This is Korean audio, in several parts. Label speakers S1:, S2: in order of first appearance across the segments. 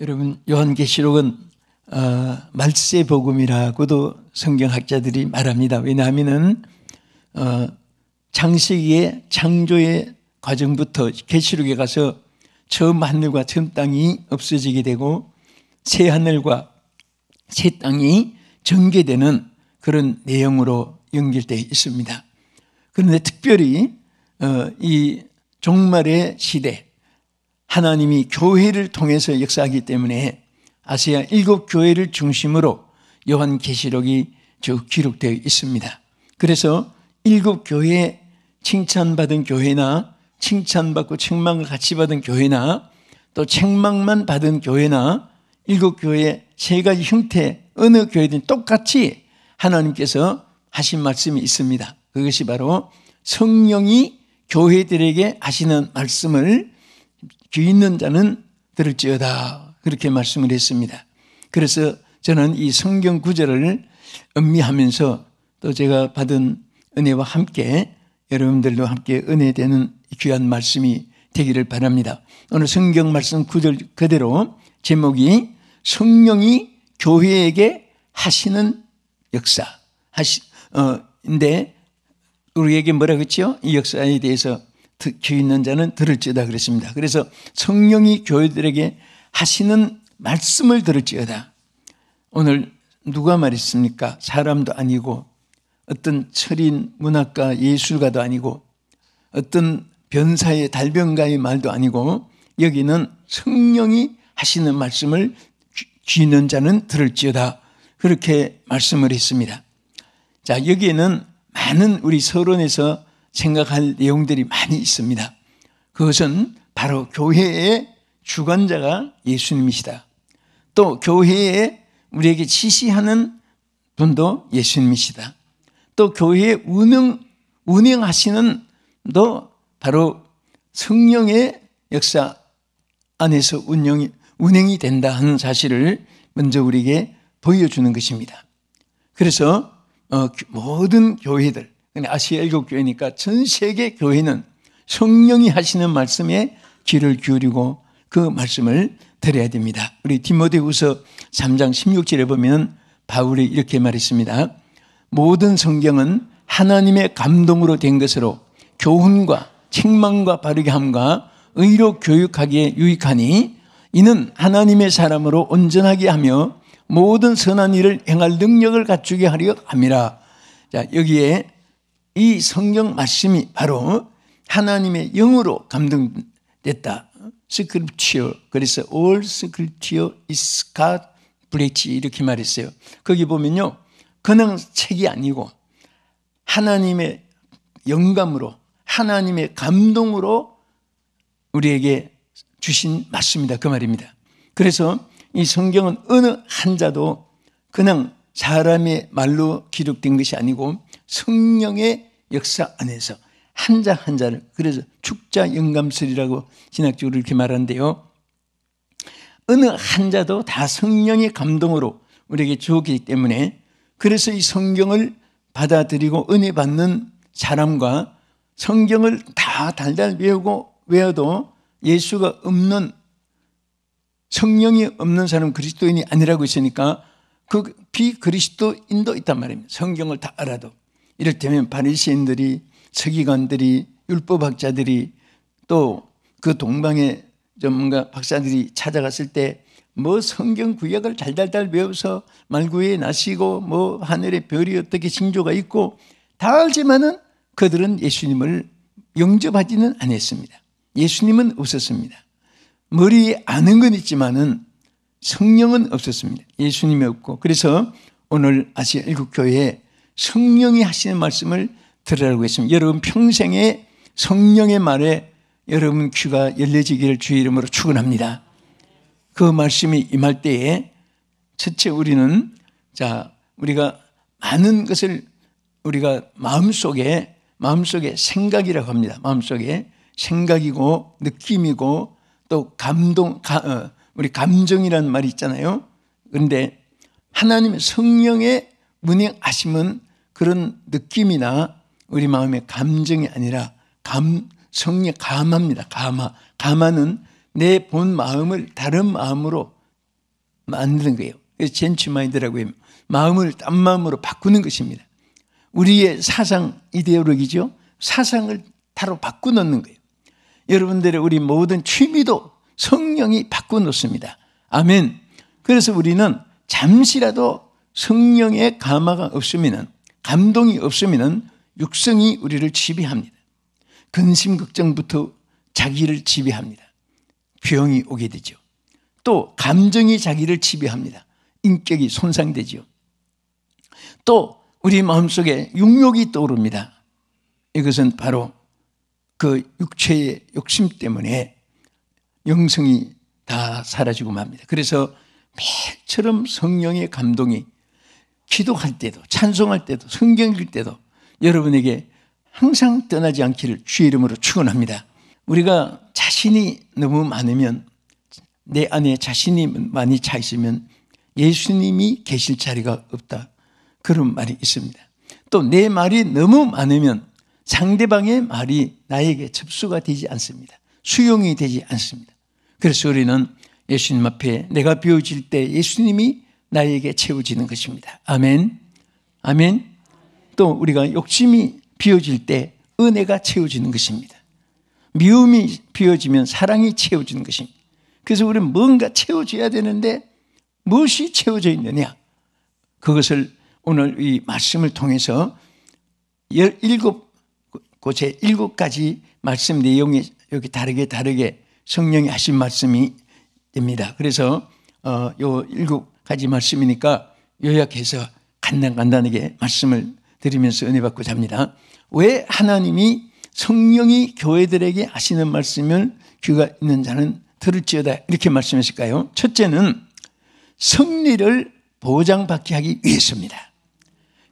S1: 여러분, 요한계시록은 말세 복음이라고도 성경학자들이 말합니다. 왜냐하면은 창세기의 창조의 과정부터 계시록에 가서 처음 하늘과 처음 땅이 없어지게 되고 새 하늘과 새 땅이 전개되는 그런 내용으로 연결되어 있습니다. 그런데 특별히 이 종말의 시대, 하나님이 교회를 통해서 역사하기 때문에 아시아 7교회를 중심으로 요한계시록이 쭉 기록되어 있습니다. 그래서 7교회, 칭찬받은 교회나 칭찬받고 책망을 같이 받은 교회나 또 책망만 받은 교회나 7교회 세 가지 형태 어느 교회든 똑같이 하나님께서 하신 말씀이 있습니다. 그것이 바로 성령이 교회들에게 하시는 말씀을 귀 있는 자는 들을지어다, 그렇게 말씀을 했습니다. 그래서 저는 이 성경 구절을 음미하면서 또 제가 받은 은혜와 함께 여러분들도 함께 은혜되는 귀한 말씀이 되기를 바랍니다. 오늘 성경 말씀 구절 그대로 제목이 성령이 교회에게 하시는 역사 인데 우리에게 뭐라고 했죠? 이 역사에 대해서 귀 있는 자는 들을지어다 그랬습니다. 그래서 성령이 교회들에게 하시는 말씀을 들을지어다. 오늘 누가 말했습니까? 사람도 아니고 어떤 철인, 문학가, 예술가도 아니고 어떤 변사의 달변가의 말도 아니고 여기는 성령이 하시는 말씀을 귀 있는 자는 들을지어다, 그렇게 말씀을 했습니다. 자, 여기에는 많은 우리 서론에서 생각할 내용들이 많이 있습니다. 그것은 바로 교회의 주관자가 예수님이시다. 또 교회에 우리에게 지시하는 분도 예수님이시다. 또 교회의 운영하시는 도 바로 성령의 역사 안에서 운영이 된다 하는 사실을 먼저 우리에게 보여주는 것입니다. 그래서 모든 교회들, 아시아 7교회니까 전 세계 교회는 성령이 하시는 말씀에 귀를 기울이고 그 말씀을 들어야 됩니다. 우리 디모데후서 3장 16절에 보면 바울이 이렇게 말했습니다. 모든 성경은 하나님의 감동으로 된 것으로 교훈과 책망과 바르게 함과 의로 교육하기에 유익하니 이는 하나님의 사람으로 온전하게 하며 모든 선한 일을 행할 능력을 갖추게 하려 함이라. 자, 여기에 이 성경 말씀이 바로 하나님의 영으로 감동됐다. 스크립처. 그래서 all scripture is God breathed 이렇게 말했어요. 거기 보면요, 그냥 책이 아니고 하나님의 영감으로, 하나님의 감동으로 우리에게 주신 말씀이다, 그 말입니다. 그래서 이 성경은 어느 한자도 그냥 사람의 말로 기록된 것이 아니고 성령의 역사 안에서 한자 한자를, 그래서 축자 영감설이라고 신학적으로 이렇게 말하는데요, 어느 한자도 다 성령의 감동으로 우리에게 주었기 때문에 그래서 이 성경을 받아들이고 은혜 받는 사람과 성경을 다 달달 외워도 예수가 없는, 성령이 없는 사람은 그리스도인이 아니라고 했으니까 그 비그리스도인도 있단 말입니다. 성경을 다 알아도. 이를테면 바리새인들이, 서기관들이, 율법학자들이, 또 그 동방의 전문가 박사들이 찾아갔을 때 뭐 성경 구약을 달달달 외워서 말구에 나시고 뭐 하늘에 별이 어떻게 징조가 있고 다 알지만은 그들은 예수님을 영접하지는 않았습니다. 예수님은 없었습니다. 머리에 아는 건 있지만은 성령은 없었습니다. 예수님이 없고. 그래서 오늘 아시아 7교회에 성령이 하시는 말씀을 들으라고 했습니다. 여러분 평생에 성령의 말에 여러분 귀가 열려지기를 주의 이름으로 축원합니다. 그 말씀이 임할 때에 첫째 우리는 우리가 많은 것을 우리가 마음속에 생각이라고 합니다. 마음속에 생각이고 느낌이고 또 우리 감정이라는 말이 있잖아요. 그런데 하나님의 성령의 운행하심은 그런 느낌이나 우리 마음의 감정이 아니라 성령 감화입니다. 감화는 내 본 마음을 다른 마음으로 만드는 거예요. 그래서 젠치 마인드라고 해요. 마음을 딴 마음으로 바꾸는 것입니다. 우리의 사상 이데올로기죠. 사상을 바로 바꿔놓는 거예요. 여러분들의 우리 모든 취미도 성령이 바꿔놓습니다. 아멘. 그래서 우리는 잠시라도 성령의 감화가 없으면, 감동이 없으면 육성이 우리를 지배합니다. 근심 걱정부터 자기를 지배합니다. 병이 오게 되죠. 또 감정이 자기를 지배합니다. 인격이 손상되죠. 또 우리 마음속에 육욕이 떠오릅니다. 이것은 바로 그 육체의 욕심 때문에 영성이 다 사라지고 맙니다. 그래서 매일처럼 성령의 감동이 기도할 때도, 찬송할 때도, 성경 읽을 때도 여러분에게 항상 떠나지 않기를 주의 이름으로 축원합니다. 우리가 자신이 너무 많으면, 내 안에 자신이 많이 차 있으면 예수님이 계실 자리가 없다, 그런 말이 있습니다. 또 내 말이 너무 많으면 상대방의 말이 나에게 접수가 되지 않습니다. 수용이 되지 않습니다. 그래서 우리는 예수님 앞에 내가 비워질 때 예수님이 나에게 채워지는 것입니다. 아멘. 아멘. 또 우리가 욕심이 비워질 때 은혜가 채워지는 것입니다. 미움이 비워지면 사랑이 채워지는 것입니다. 그래서 우리는 뭔가 채워져야 되는데 무엇이 채워져 있느냐? 그것을 오늘 이 말씀을 통해서 17곳에 7가지 말씀 내용이 여기 다르게 성령이 하신 말씀이 됩니다. 그래서 요 7가지 말씀이니까 요약해서 간단하게 말씀을 드리면서 은혜 받고자 합니다. 왜 하나님이 성령이 교회들에게 하시는 말씀을 귀가 있는 자는 들을지어다 이렇게 말씀하실까요? 첫째는 승리를 보장받게 하기 위해서입니다.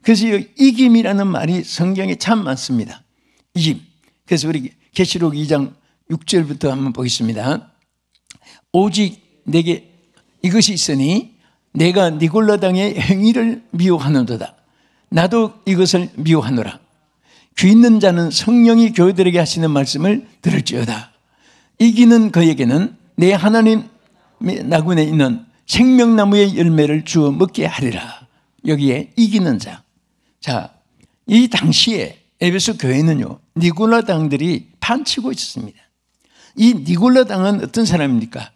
S1: 그래서 이김이라는 말이 성경에 참 많습니다. 이김. 그래서 우리 계시록 2장 6절부터 한번 보겠습니다. 오직 내게 이것이 있으니 내가 니골라당의 행위를 미워하는도다. 나도 이것을 미워하노라. 귀 있는 자는 성령이 교회들에게 하시는 말씀을 들을지어다. 이기는 그에게는 내 하나님 나군에 있는 생명나무의 열매를 주어 먹게 하리라. 여기에 이기는 자. 자, 이 당시에 에베소 교회는요, 니골라당들이 판치고 있었습니다. 이 니골라당은 어떤 사람입니까?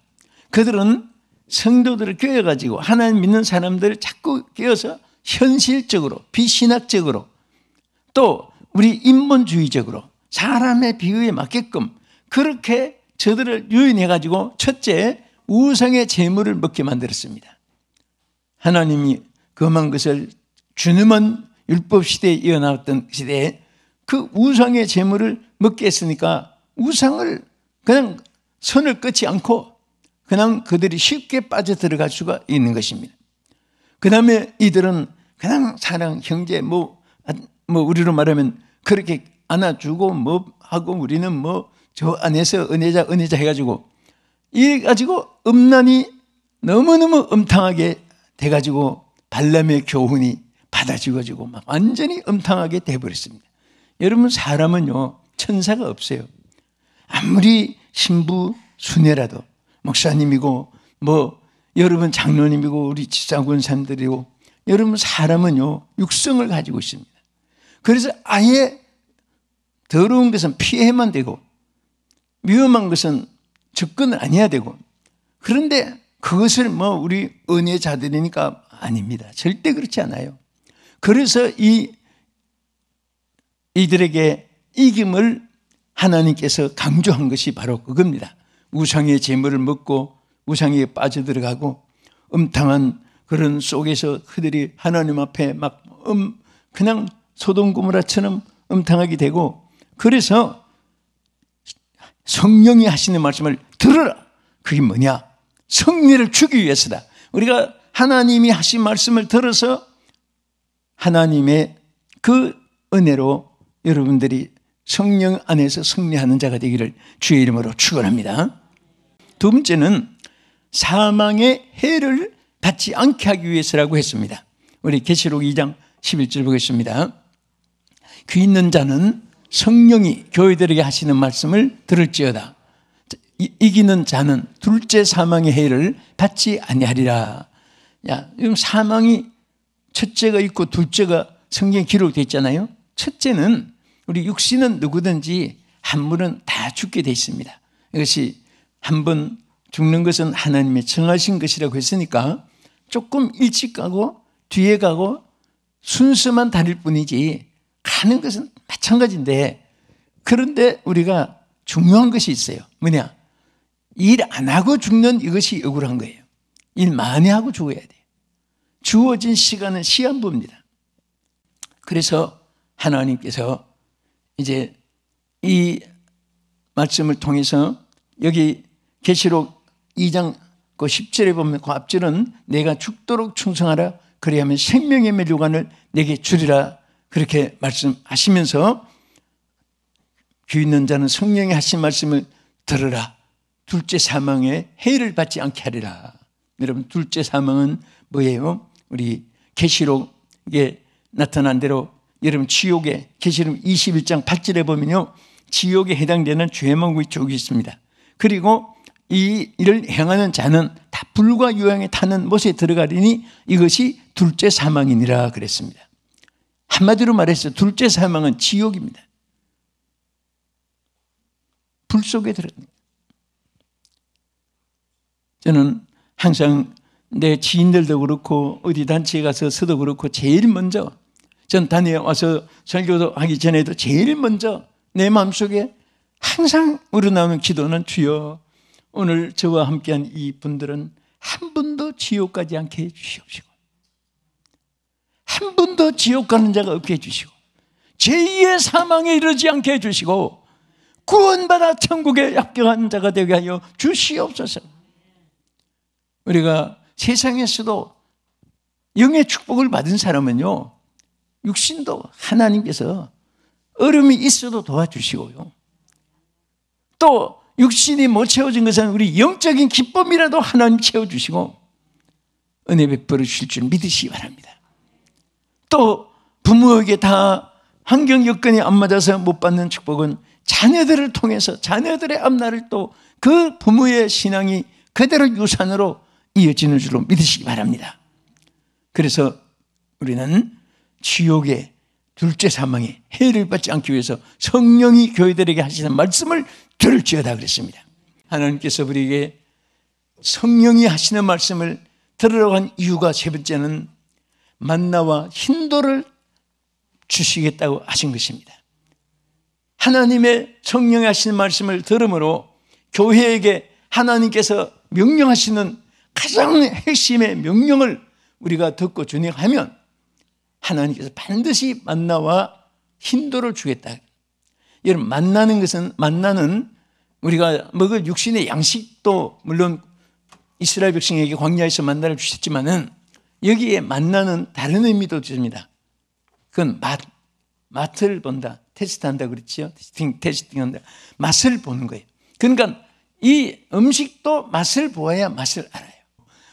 S1: 그들은 성도들을 꿰어가지고 하나님 믿는 사람들을 자꾸 꿰어서 현실적으로, 비신학적으로, 또 우리 인본주의적으로 사람의 비유에 맞게끔 그렇게 저들을 유인해가지고 첫째, 우상의 재물을 먹게 만들었습니다. 하나님이 금한 것을 주님은 율법 시대에 이어나왔던 시대에 그 우상의 재물을 먹게 했으니까 우상을 그냥 선을 끊지 않고 그냥 그들이 쉽게 빠져들어갈 수가 있는 것입니다. 그 다음에 이들은 그냥 사랑, 형제, 우리로 말하면 그렇게 안아주고 하고 우리는 저 안에서 은혜자 해가지고 이래가지고 음란이 너무너무 음탕하게 돼가지고 발람의 교훈이 받아지고지고 막 완전히 음탕하게 돼버렸습니다. 여러분, 사람은요, 천사가 없어요. 아무리 신부 순회라도 목사님이고 여러분 장로님이고 우리 지사군사님들이고 여러분 사람은요 육성을 가지고 있습니다. 그래서 아예 더러운 것은 피해만 되고 위험한 것은 접근을 안 해야 되고, 그런데 그것을 우리 은혜자들이니까 아닙니다. 절대 그렇지 않아요. 그래서 이들에게 이김을 하나님께서 강조한 것이 바로 그겁니다. 우상의 재물을 먹고 우상에 빠져들어가고 음탕한 그런 속에서 그들이 하나님 앞에 막 그냥 소돔 고모라처럼 음탕하게 되고, 그래서 성령이 하시는 말씀을 들으라. 그게 뭐냐? 승리를 주기 위해서다. 우리가 하나님이 하신 말씀을 들어서 하나님의 그 은혜로 여러분들이 성령 안에서 승리하는 자가 되기를 주의 이름으로 축원합니다. 두 번째는 사망의 해를 받지 않게 하기 위해서라고 했습니다. 우리 계시록 2장 11절 보겠습니다. 귀 있는 자는 성령이 교회들에게 하시는 말씀을 들을지어다. 이기는 자는 둘째 사망의 해를 받지 아니하리라. 야, 지금 사망이 첫째가 있고 둘째가 성경에 기록되어 있잖아요. 첫째는 우리 육신은 누구든지 한 번은 다 죽게 되어 있습니다. 이것이 한 번 죽는 것은 하나님의 정하신 것이라고 했으니까 조금 일찍 가고 뒤에 가고 순서만 다를 뿐이지 가는 것은 마찬가지인데, 그런데 우리가 중요한 것이 있어요. 뭐냐? 일 안 하고 죽는 이것이 억울한 거예요. 일 많이 하고 죽어야 돼요. 주어진 시간은 시한부입니다. 그래서 하나님께서 이제 이 말씀을 통해서 여기 계시록 2장 그 10절에 보면 그 앞절은 내가 죽도록 충성하라 그리하면 생명의 멸류관을 내게 주리라 그렇게 말씀하시면서 귀 있는 자는 성령이 하신 말씀을 들으라. 둘째 사망의 해를 받지 않게 하리라. 여러분, 둘째 사망은 뭐예요? 우리 계시록에 나타난 대로 여러분 지옥에 계시록 21장 8절에 보면요, 지옥에 해당되는 죄망의 족이 있습니다. 그리고 이 일을 행하는 자는 다 불과 유황에 타는 못에 들어가리니 이것이 둘째 사망이니라 그랬습니다. 한마디로 말해서 둘째 사망은 지옥입니다. 불 속에 들어갑니다. 저는 항상 내 지인들도 그렇고 어디 단체에 가서도 그렇고 제일 먼저 전 다녀와서 설교도 하기 전에도 제일 먼저 내 마음속에 항상 우러나오는 기도는 주여 오늘 저와 함께한 이 분들은 한 분도 지옥 가지 않게 해주시옵시고 한 분도 지옥 가는 자가 없게 해주시고 제2의 사망에 이르지 않게 해주시고 구원받아 천국에 합격한 자가 되게 하여 주시옵소서. 우리가 세상에서도 영의 축복을 받은 사람은요, 육신도 하나님께서 어려움이 있어도 도와주시고요, 또 육신이 못 채워진 것은 우리 영적인 기쁨이라도 하나님 채워주시고 은혜 베풀어 주실 줄 믿으시기 바랍니다. 또 부모에게 다 환경 여건이 안 맞아서 못 받는 축복은 자녀들을 통해서 자녀들의 앞날을 또 그 부모의 신앙이 그대로 유산으로 이어지는 줄로 믿으시기 바랍니다. 그래서 우리는 지옥의 둘째 사망에 해를 받지 않기 위해서 성령이 교회들에게 하시는 말씀을 들을지어다 그랬습니다. 하나님께서 우리에게 성령이 하시는 말씀을 들으러 간 이유가 세 번째는 만나와 흰돌을 주시겠다고 하신 것입니다. 하나님의 성령이 하시는 말씀을 들음으로 교회에게 하나님께서 명령하시는 가장 핵심의 명령을 우리가 듣고 준행하면 하나님께서 반드시 만나와 흰돌을 주겠다. 여러분, 만나는 우리가 먹을 육신의 양식도 물론 이스라엘 백성에게 광야에서 만나를 주셨지만은 여기에 만나는 다른 의미도 있습니다. 그건 맛을 본다, 테스트한다 그랬죠. 테스팅한다. 맛을 보는 거예요. 그러니까 이 음식도 맛을 보아야 맛을 알아요.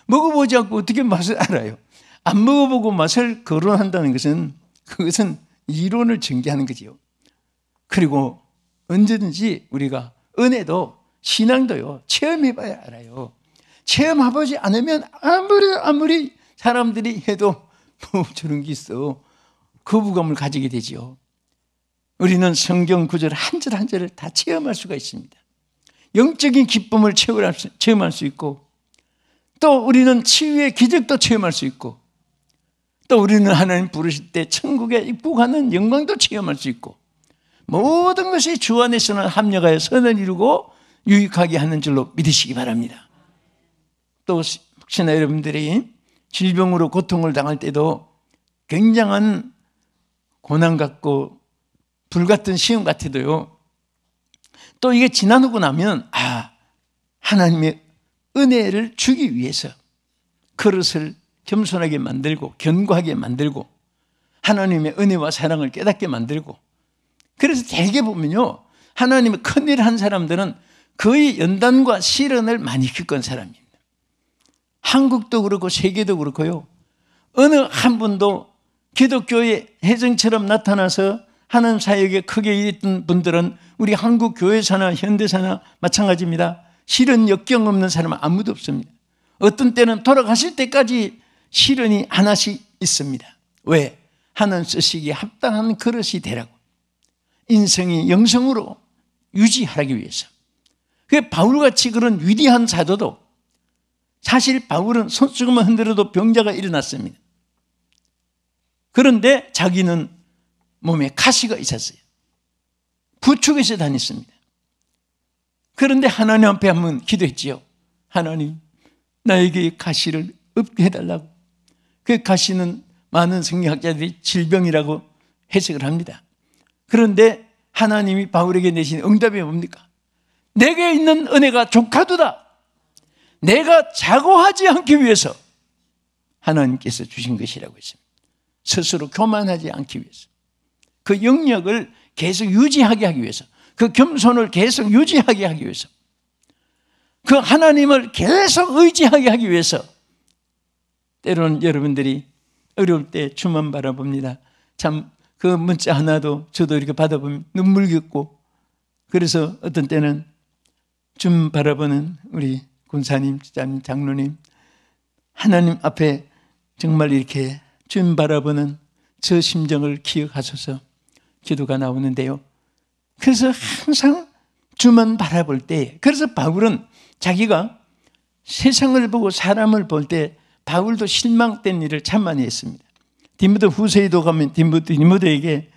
S1: 먹어보지 않고 어떻게 맛을 알아요? 안 먹어보고 맛을 거론한다는 것은 그것은 이론을 전개하는 거지요. 그리고 언제든지 우리가 은혜도 신앙도요 체험해봐야 알아요. 체험해보지 않으면 아무리 사람들이 해도 뭐 저런 게 있어 거부감을 가지게 되지요. 우리는 성경 구절 한 절 한 절을 다 체험할 수가 있습니다. 영적인 기쁨을 체험할 수 있고 또 우리는 치유의 기적도 체험할 수 있고 또 우리는 하나님 부르실 때 천국에 입국하는 영광도 체험할 수 있고 모든 것이 주 안에서는 합력하여 선을 이루고 유익하게 하는 줄로 믿으시기 바랍니다. 또 혹시나 여러분들이 질병으로 고통을 당할 때도 굉장한 고난 같고 불같은 시험 같아도요 또 이게 지나고 나면 하나님의 은혜를 주기 위해서 그릇을 겸손하게 만들고 견고하게 만들고 하나님의 은혜와 사랑을 깨닫게 만들고 그래서 대개 보면요 하나님의 큰일을 한 사람들은 거의 연단과 시련을 많이 겪은 사람입니다. 한국도 그렇고 세계도 그렇고요 어느 한 분도 기독교의 혜정처럼 나타나서 하나님 사역에 크게 일했던 분들은 우리 한국 교회사나 현대사나 마찬가지입니다. 시련 역경 없는 사람은 아무도 없습니다. 어떤 때는 돌아가실 때까지 시련이 하나씩 있습니다. 왜? 하나님 쓰시기에 합당한 그릇이 되라고. 인생이 영성으로 유지하기 위해서. 그 바울같이 그런 위대한 사도도 사실 바울은 손수건만 흔들어도 병자가 일어났습니다. 그런데 자기는 몸에 가시가 있었어요. 부축에서 다녔습니다. 그런데 하나님 앞에 한번 기도했지요. 하나님, 나에게 가시를 없게 해달라고. 그 가시는 많은 성경학자들이 질병이라고 해석을 합니다. 그런데 하나님이 바울에게 내신 응답이 뭡니까? 내게 있는 은혜가 족하도다. 내가 자고하지 않기 위해서 하나님께서 주신 것이라고 했습니다. 스스로 교만하지 않기 위해서. 그 영역을 계속 유지하게 하기 위해서, 그 겸손을 계속 유지하게 하기 위해서, 그 하나님을 계속 의지하게 하기 위해서 때로는 여러분들이 어려울 때 주만 바라봅니다. 참 그 문자 하나도 저도 이렇게 받아보면 눈물겹고, 그래서 어떤 때는 주 바라보는 우리 군사님, 지자님, 장로님, 하나님 앞에 정말 이렇게 주 바라보는 저 심정을 기억하셔서 기도가 나오는데요. 그래서 항상 주만 바라볼 때, 그래서 바울은 자기가 세상을 보고 사람을 볼 때 바울도 실망된 일을 참 많이 했습니다. 디모데 후서에도 가면 디모데에게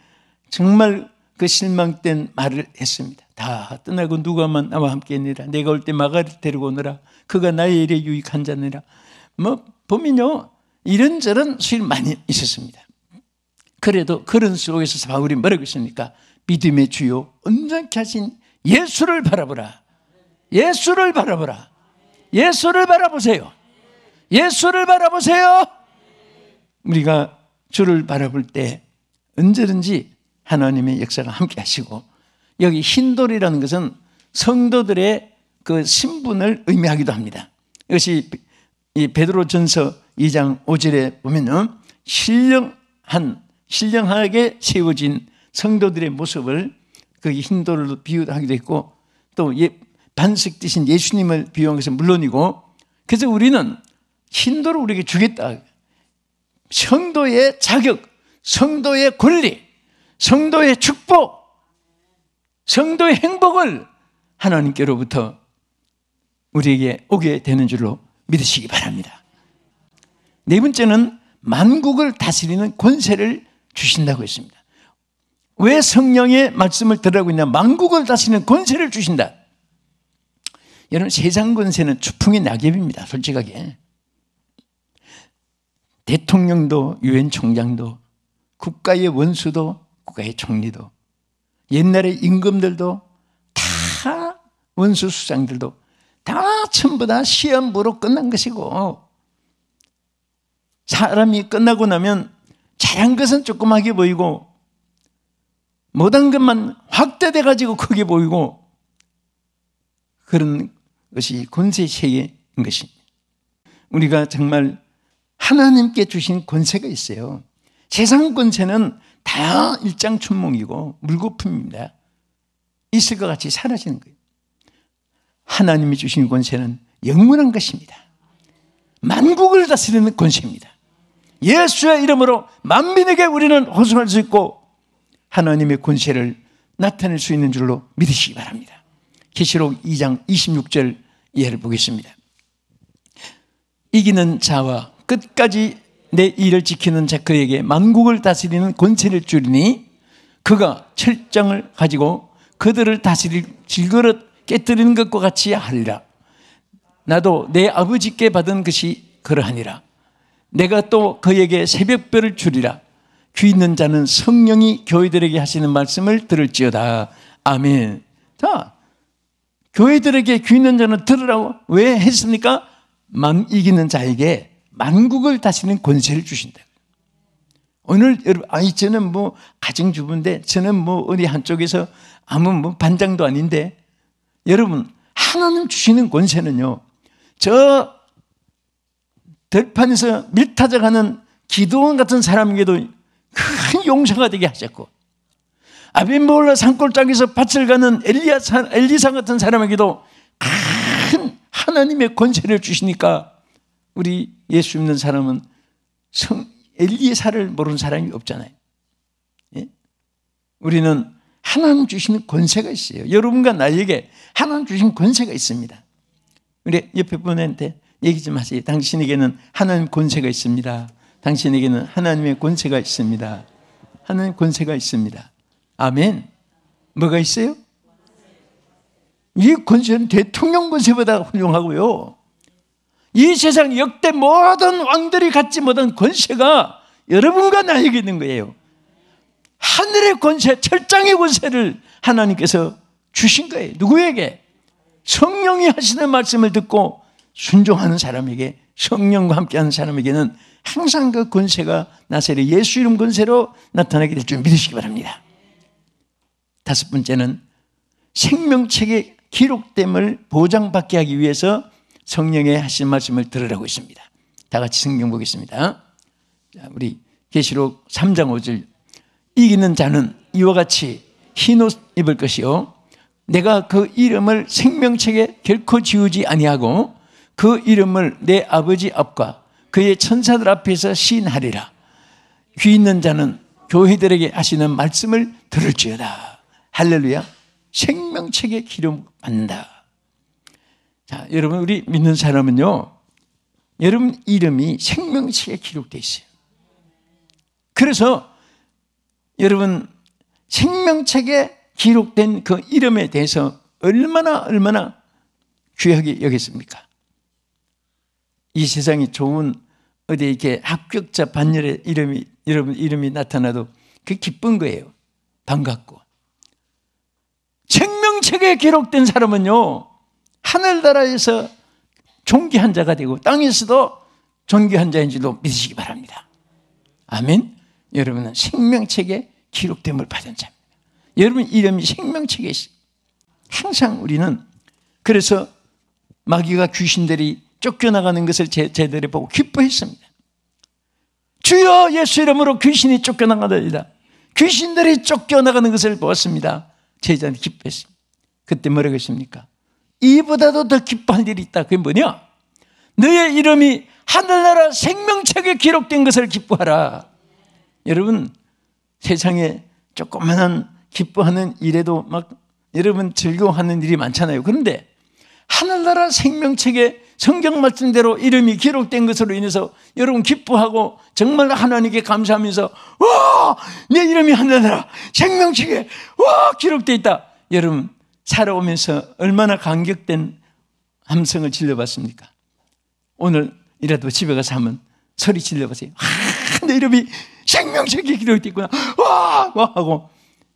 S1: 정말 그 실망된 말을 했습니다. 다 떠나고 누가만 나와 함께 있느라. 내가 올 때 마가를 데리고 오느라. 그가 나의 일에 유익한 자느라. 뭐 보면요, 이런저런 수일 많이 있었습니다. 그래도 그런 속에서 바울이 뭐라고 했습니까? 믿음의 주요 온전케 하신 예수를 바라보라. 예수를 바라보라. 예수를 바라보세요. 예수를 바라보세요. 우리가 주를 바라볼 때 언제든지 하나님의 역사가 함께 하시고, 여기 흰돌이라는 것은 성도들의 그 신분을 의미하기도 합니다. 이것이 이 베드로전서 2장 5절에 보면은 신령하게 세워진 성도들의 모습을 그 흰돌로 비유하기도 했고, 또 반석 되신 예수님을 비유한 것은 물론이고, 그래서 우리는 흰돌을 우리에게 주겠다. 성도의 자격, 성도의 권리, 성도의 축복, 성도의 행복을 하나님께로부터 우리에게 오게 되는 줄로 믿으시기 바랍니다. 네 번째는 만국을 다스리는 권세를 주신다고 했습니다. 왜 성령의 말씀을 들으라고 했냐? 만국을 다스리는 권세를 주신다. 여러분, 세상 권세는 추풍의 낙엽입니다. 솔직하게. 대통령도, 유엔 총장도, 국가의 원수도, 국가의 총리도, 옛날의 임금들도, 다 원수 수장들도 다 전부 다 시험부로 끝난 것이고, 사람이 끝나고 나면 잘한 것은 조그맣게 보이고 못한 것만 확대돼 가지고 크게 보이고, 그런 것이 권세 세계인 것입니다. 우리가 정말 하나님께 주신 권세가 있어요. 세상 권세는 다 일장춘몽이고 물거품입니다. 있을 것 같이 사라지는 거예요. 하나님이 주신 권세는 영원한 것입니다. 만국을 다스리는 권세입니다. 예수의 이름으로 만민에게 우리는 호소할 수 있고 하나님의 권세를 나타낼 수 있는 줄로 믿으시기 바랍니다. 계시록 2장 26절 이해를 보겠습니다. 이기는 자와 끝까지 내 일을 지키는 자 그에게 만국을 다스리는 권세를 주리니 그가 철장을 가지고 그들을 다스릴 질그릇 깨뜨리는 것과 같이 하리라. 나도 내 아버지께 받은 것이 그러하니라. 내가 또 그에게 새벽별을 주리라. 귀 있는 자는 성령이 교회들에게 하시는 말씀을 들을지어다. 아멘. 자, 교회들에게 귀 있는 자는 들으라고 왜 했습니까? 이기는 자에게 만국을 다스리는 권세를 주신다. 오늘 여러분, 저는 뭐 가정주부인데, 저는 뭐 어디 한쪽에서 아무 뭐 반장도 아닌데, 여러분, 하나님 주시는 권세는요, 저 들판에서 밀 타져가는 기도원 같은 사람에게도 큰 용서가 되게 하셨고, 아비몰라 산골짜기에서 밭을 가는 엘리사 같은 사람에게도 하나님의 권세를 주시니까 우리 예수 믿는 사람은 엘리야를 모르는 사람이 없잖아요. 예? 우리는 하나님 주시는 권세가 있어요. 여러분과 나에게 하나님 주신 권세가 있습니다. 우리 옆에 분한테 얘기 좀 하세요. 당신에게는 하나님 권세가 있습니다. 당신에게는 하나님의 권세가 있습니다. 하나님 권세가 있습니다. 아멘. 뭐가 있어요? 이 권세는 대통령 권세보다 훌륭하고요. 이 세상 역대 모든 왕들이 갖지 못한 권세가 여러분과 나에게 있는 거예요. 하늘의 권세, 철장의 권세를 하나님께서 주신 거예요. 누구에게? 성령이 하시는 말씀을 듣고 순종하는 사람에게, 성령과 함께하는 사람에게는 항상 그 권세가 나사렛 예수 이름 권세로 나타나게 될 줄 믿으시기 바랍니다. 다섯 번째는 생명책에 기록됨을 보장받게 하기 위해서 성령의 하신 말씀을 들으라고 했습니다. 다 같이 성경 보겠습니다. 자, 우리 계시록 3장 5절. 이기는 자는 이와 같이 흰옷 입을 것이요 내가 그 이름을 생명책에 결코 지우지 아니하고 그 이름을 내 아버지 앞과 그의 천사들 앞에서 시인하리라. 귀 있는 자는 교회들에게 하시는 말씀을 들을지어다. 할렐루야. 생명책에 기록받는다. 자, 여러분, 우리 믿는 사람은요, 여러분 이름이 생명책에 기록되어 있어요. 그래서 여러분 생명책에 기록된 그 이름에 대해서 얼마나 귀하게 여겼습니까? 이 세상이 좋은 어디 이렇게 합격자 반열에 여러분 이름이 나타나도 그 기쁜 거예요. 반갑고. 생명책에 기록된 사람은요, 하늘나라에서 존귀한 자가 되고 땅에서도 존귀한 자인 줄로 믿으시기 바랍니다. 아멘. 여러분은 생명책에 기록됨을 받은 자입니다. 여러분 이름이 생명책에 있어요. 항상 우리는 그래서 마귀가 귀신들이 쫓겨나가는 것을 제대로 보고 기뻐했습니다. 주여 예수 이름으로 귀신이 쫓겨나가더이다. 귀신들이 쫓겨나가는 것을 보았습니다. 제자는 기뻐했습니다. 그때 뭐라고 했습니까? 이보다도 더 기뻐할 일이 있다. 그게 뭐냐? 너의 이름이 하늘나라 생명책에 기록된 것을 기뻐하라. 여러분 세상에 조그마한 기뻐하는 일에도 막 여러분 즐거워하는 일이 많잖아요. 그런데 하늘나라 생명책에 성경 말씀대로 이름이 기록된 것으로 인해서 여러분 기뻐하고 정말 하나님께 감사하면서 와! 내 이름이 하늘나라 생명책에 와! 기록되어 있다. 여러분 살아오면서 얼마나 감격된 함성을 질러봤습니까? 오늘이라도 집에 가서 한번 소리 질러보세요. 내 이름이 생명책에 기록되어 있구나. 와! 와! 하고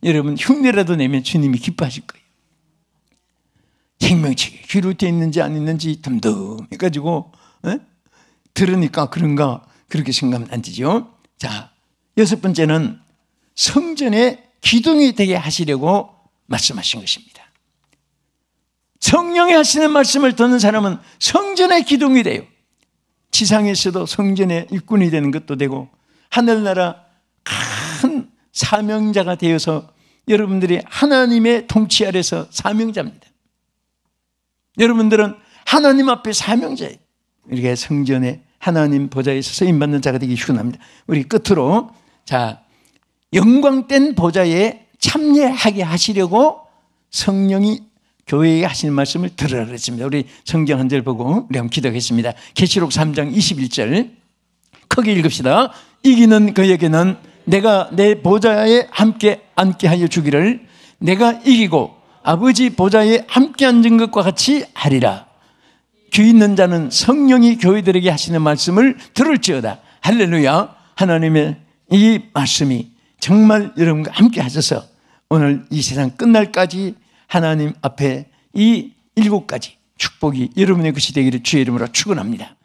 S1: 여러분 흉내라도 내면 주님이 기뻐하실 거예요. 생명책에 기록되어 있는지 안 있는지 덤덤해가지고 들으니까 그런가 그렇게 생각하면 안 되죠. 자, 여섯 번째는 성전의 기둥이 되게 하시려고 말씀하신 것입니다. 성령이 하시는 말씀을 듣는 사람은 성전의 기둥이 돼요. 지상에서도 성전의 일꾼이 되는 것도 되고 하늘나라 큰 사명자가 되어서 여러분들이 하나님의 통치 아래서 사명자입니다. 여러분들은 하나님 앞에 사명자예요. 이렇게 성전에 하나님 보좌에 서서 임받는 자가 되기 축원합니다. 우리 끝으로 자 영광된 보좌에 참여하게 하시려고 성령이 교회에 하시는 말씀을 들으라 그랬습니다. 우리 성경 한 절 보고 우리 한번 기도하겠습니다. 계시록 3장 21절 크게 읽읍시다. 이기는 그에게는 내가 내 보좌에 함께 앉게 하여 주기를 내가 이기고 아버지 보좌에 함께 앉은 것과 같이 하리라. 귀 있는 자는 성령이 교회들에게 하시는 말씀을 들을지어다. 할렐루야. 하나님의 이 말씀이 정말 여러분과 함께 하셔서 오늘 이 세상 끝날까지 하나님 앞에 이 7가지 축복이 여러분의 것이 되기를 주의 이름으로 축원합니다.